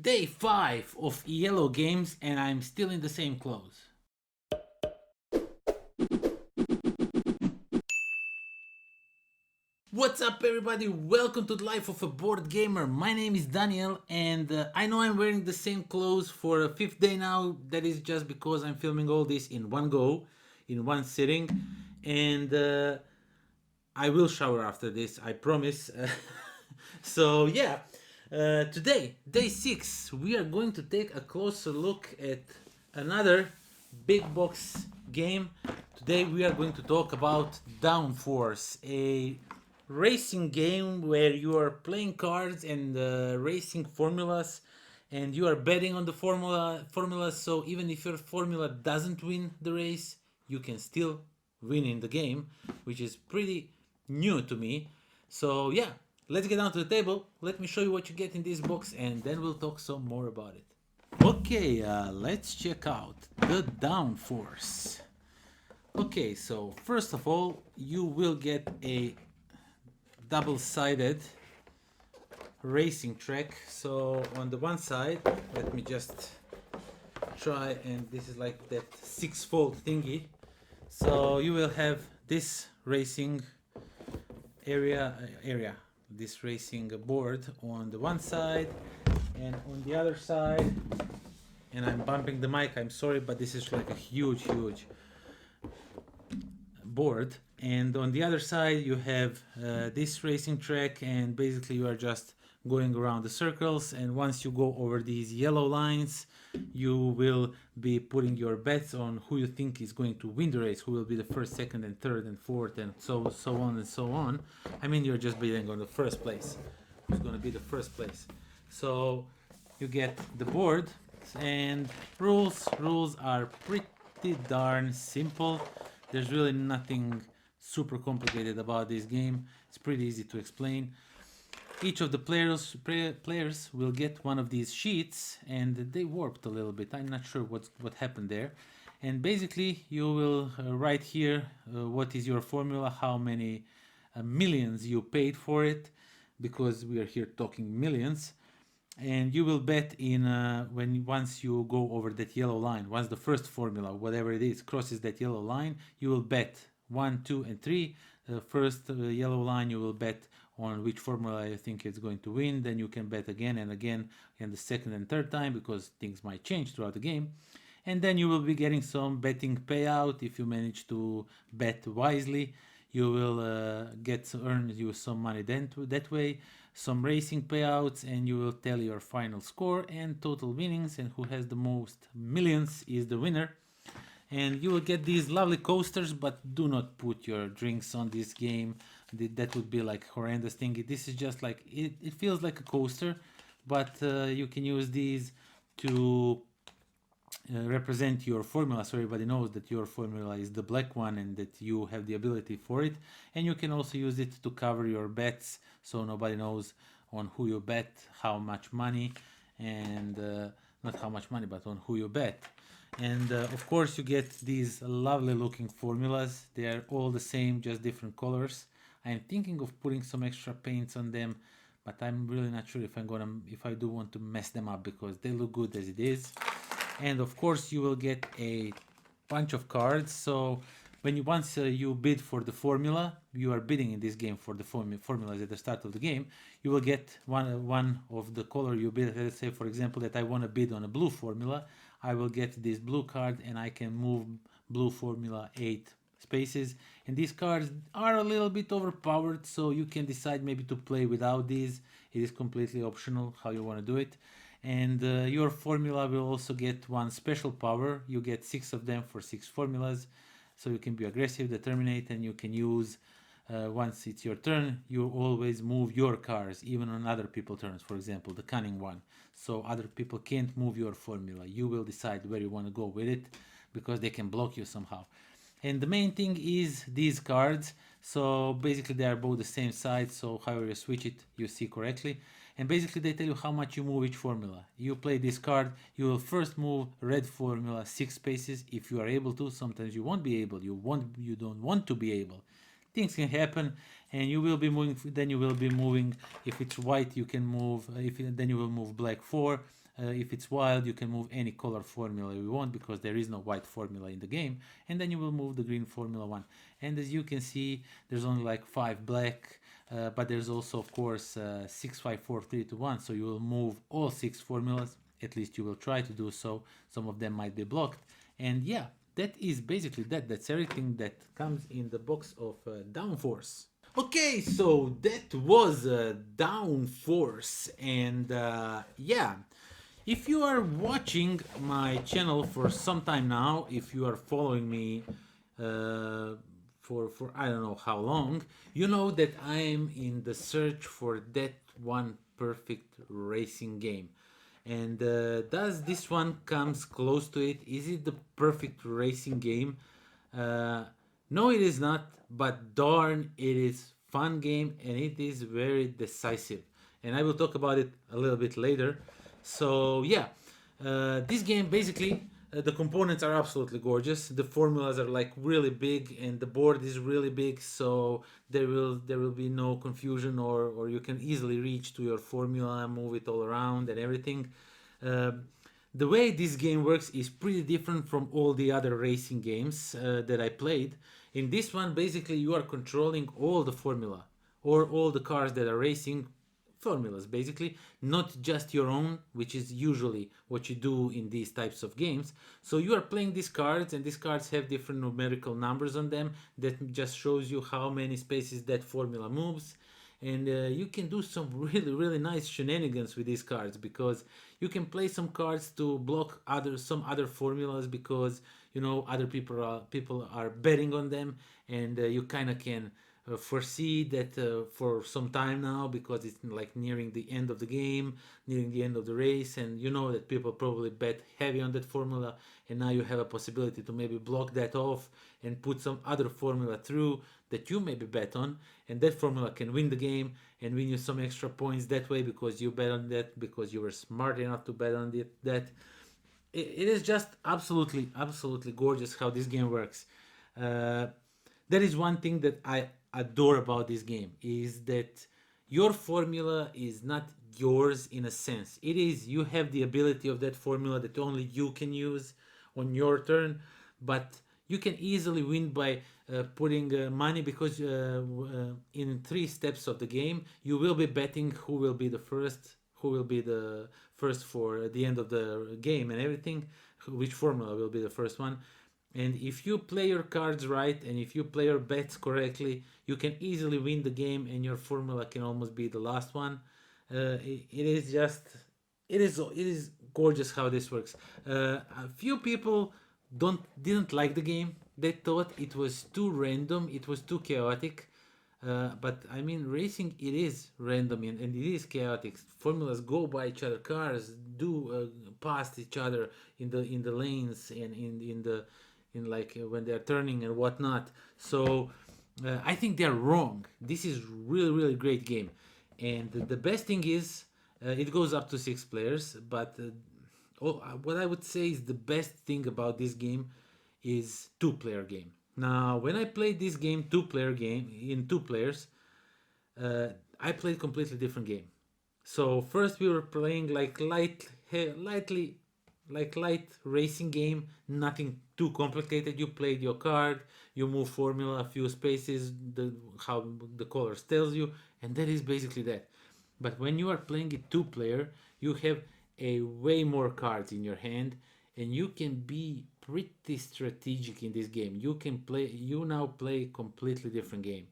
Day 5 of Iello games and I'm still in the same clothes. What's up everybody, welcome to the Life of a Board Gamer. My name is Daniel and I know I'm wearing the same clothes for a 5th day now. That is just because I'm filming all this in one go, in one sitting, and I will shower after this, I promise. So yeah, today, day 6, we are going to take a closer look at another big box game. Today we are going to talk about DOWNFORCE, a racing game where you are playing cards and racing formulas, and you are betting on the formulas. So even if your formula doesn't win the race, you can still win in the game, which is pretty new to me. So yeah, let's get down to the table. Let me show you what you get in this box, and then we'll talk some more about it. Okay, let's check out the DOWNFORCE. Okay, so first of all, you will get a double-sided racing track. So on the one side, let me just try, and this is like that 6-fold thingy. So you will have this racing area, this racing board on the one side, and on the other side, and I'm bumping the mic, I'm sorry, but this is like a huge board. And on the other side you have this racing track, and basically you are just going around the circles, and once you go over these yellow lines you will be putting your bets on who you think is going to win the race, who will be the first, second and third and fourth, and so on and so on. I mean, you're just betting on the first place, who's going to be the first place. So you get the board, and rules are pretty darn simple. There's really nothing super complicated about this game. It's pretty easy to explain. Each of the players will get one of these sheets, and they warped a little bit. I'm not sure what happened there. And basically you will write here what is your formula, how many millions you paid for it, because we are here talking millions. And you will bet in once you go over that yellow line, once the first formula, whatever it is, crosses that yellow line, you will bet 1, 2 and 3. The first yellow line you will bet on which formula you think is going to win. Then you can bet again and again, and the second and third time, because things might change throughout the game. And then you will be getting some betting payout if you manage to bet wisely. You will earn you some money that way, some racing payouts, and you will tell your final score and total winnings, and who has the most millions is the winner. And you will get these lovely coasters, but do not put your drinks on this game. That would be like horrendous thing. This is just like, it feels like a coaster, but you can use these to represent your formula, so everybody knows that your formula is the black one and that you have the ability for it. And you can also use it to cover your bets, so nobody knows on who you bet, how much money, and not how much money, but on who you bet. And of course you get these lovely looking formulas. They are all the same, just different colors. I'm thinking of putting some extra paints on them, but I'm really not sure if I do want to mess them up, because they look good as it is. And of course you will get a bunch of cards. So once you bid for the formula, you are bidding in this game for the formulas at the start of the game, you will get one of the color you bid. Let's say for example that I want to bid on a blue formula. I will get this blue card, and I can move blue formula 8 spaces. And these cards are a little bit overpowered, so you can decide maybe to play without these. It is completely optional how you want to do it. And your formula will also get one special power. You get 6 of them for 6 formulas, so you can be aggressive, determinate, and you can use once it's your turn, you always move your cars, even on other people's turns. For example, the cunning one, so other people can't move your formula. You will decide where you want to go with it, because they can block you somehow. And the main thing is these cards. So basically they are both the same size, so however you switch it, you see correctly. And basically they tell you how much you move each formula. You play this card, you will first move red formula 6 spaces if you are able to. Sometimes you won't be able, you don't want to be able. Things can happen, and you will be moving. Then you will be moving. If it's white, you can move. Then you will move black 4, If it's wild, you can move any color formula you want because there is no white formula in the game, and then you will move the green formula one. And as you can see, there's only like 5 black, but there's also of course 6, 5, 4, 3, 2, 1, so you will move all 6 formulas. At least you will try to do so. Some of them might be blocked, and yeah, that is basically that's everything that comes in the box of DOWNFORCE. Okay, so that was DOWNFORCE, and yeah, if you are watching my channel for some time now, if you are following me for I don't know how long, you know that I am in the search for that one perfect racing game. And does this one comes close to it? Is it the perfect racing game? No, it is not, but darn, it is fun game and it is very decisive. And I will talk about it a little bit later. So yeah, this game basically the components are absolutely gorgeous. The formulas are like really big and the board is really big, so there will be no confusion, or you can easily reach to your formula, move it all around and everything. Uh, the way this game works is pretty different from all the other racing games that I played. In this one, basically, you are controlling all the formula or all the cars that are racing formulas, basically, not just your own, which is usually what you do in these types of games. So you are playing these cards, and these cards have different numerical numbers on them that just shows you how many spaces that formula moves. And you can do some really nice shenanigans with these cards, because you can play some cards to block some other formulas, because you know other people are betting on them, and you kind of can foresee that for some time now, because it's like nearing the end of the game, nearing the end of the race, and you know that people probably bet heavy on that formula, and now you have a possibility to maybe block that off and put some other formula through that you maybe bet on, and that formula can win the game and win you some extra points that way, because you bet on that, because you were smart enough to bet on that. It is just absolutely gorgeous how this game works. That is one thing that I adore about this game, is that your formula is not yours in a sense. It is, you have the ability of that formula that only you can use on your turn, but you can easily win by putting money, because in 3 steps of the game you will be betting who will be the first for the end of the game and everything, which formula will be the first one. And if you play your cards right, and if you play your bets correctly, you can easily win the game, and your formula can almost be the last one. It is gorgeous how this works. A few people didn't like the game. They thought it was too random, it was too chaotic. But I mean, racing, it is random, and it is chaotic. Formulas go by each other. Cars do past each other in the lanes, and in like when they're turning and whatnot. So I think they're wrong. This is really great game, and the best thing is it goes up to 6 players. But what I would say is the best thing about this game is 2-player game. Now, when I played this game, 2-player game in 2 players, I played completely different game. So first we were playing like light racing game, nothing too complicated. You played your card, you move formula a few spaces, how the colors tells you, and that is basically that. But when you are playing it 2-player, you have a way more cards in your hand, and you can be pretty strategic in this game. You now play completely different game.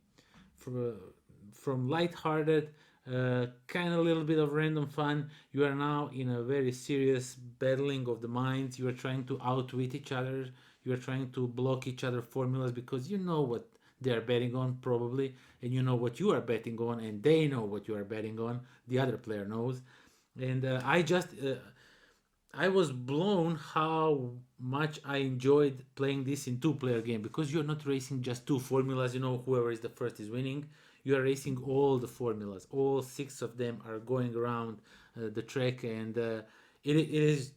From lighthearted, kind of a little bit of random fun, you are now in a very serious battling of the minds. You are trying to outwit each other. You are trying to block each other formulas, because you know what they are betting on probably, and you know what you are betting on, and they know what you are betting on. The other player knows, and I was blown how much I enjoyed playing this in 2-player game, because you're not racing just 2 formulas, you know, whoever is the first is winning. You are racing all the formulas. All 6 of them are going around the track, and it is,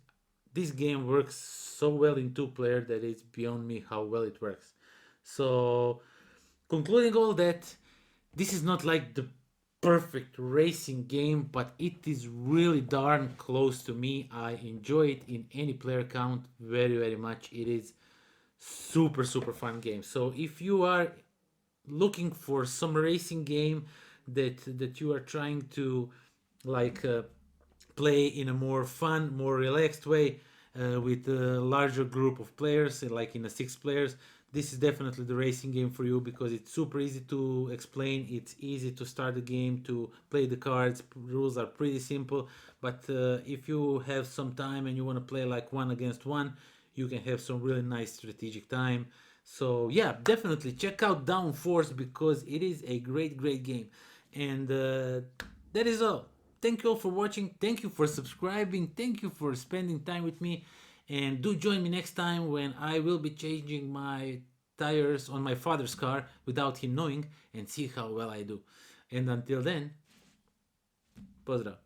this game works so well in 2-player that it's beyond me how well it works. So concluding all that, this is not like the perfect racing game, but it is really darn close to me. I enjoy it in any player count very, very much. It is super, super fun game. So if you are looking for some racing game that you are trying to like play in a more fun, more relaxed way with a larger group of players, like in a 6 players, this is definitely the racing game for you because it's super easy to explain. It's easy to start the game, to play the cards. Rules are pretty simple, but if you have some time and you want to play like 1 against 1, you can have some really nice strategic time. So yeah, definitely check out Downforce because it is a great, great game. And that is all. Thank you all for watching. Thank you for subscribing. Thank you for spending time with me. And do join me next time when I will be changing my tires on my father's car without him knowing and see how well I do. And until then, pozdrav.